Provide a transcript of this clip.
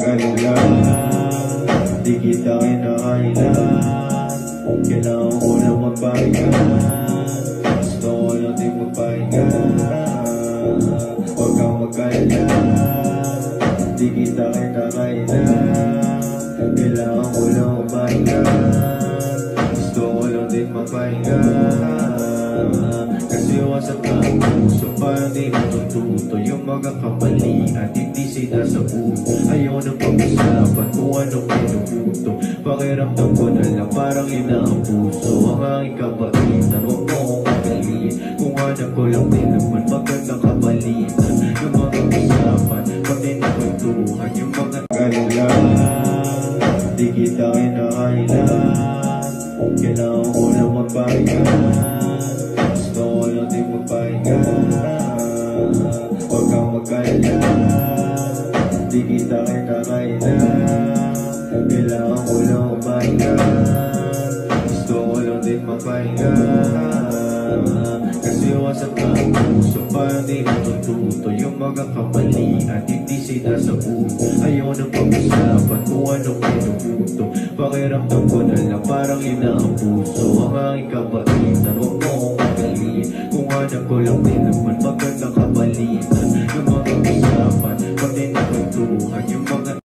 Ganun lang, di kita kinakailan. Kailangan ko lang magpahinga, gusto ko lang din magpahinga. Huwag kang magkaila, di kita kinakailan. Kailangan ko lang magpahinga, gusto ko lang din magpahinga. Kasi wasap na ang puso, parang di natututo yung mga kamalian, hindi sila sa puso. Ayaw na pag-usapan kung anong pinuputo. Pakiramdam ko na lang parang yun na ang puso. Ang aking kabaitan, huwag mo akong magaliin. Kung hanap ko lang din naman magandang kabalitan. Yung mga usapan, pati nakwentuhan, yung mga ganun lang, di kita kinakailan. Kailangan ko lang magpahinga, gusto ko lang din magpahinga. Huwag kang magkaila, di kita kinakailan. Kailangan ko lang magpahinga, gusto ko lang din magpahinga. Kasi wasap na ang puso, parang di natututo yung mga kamalian, hindi sila sa puso. Ayaw na pag-usapan kung anong pinuputo. Pakiramdam ko na lang parang yun na ang puso. Ang aking kabaitan, huwag mo akong magaliin. Kung hanap ko lang din naman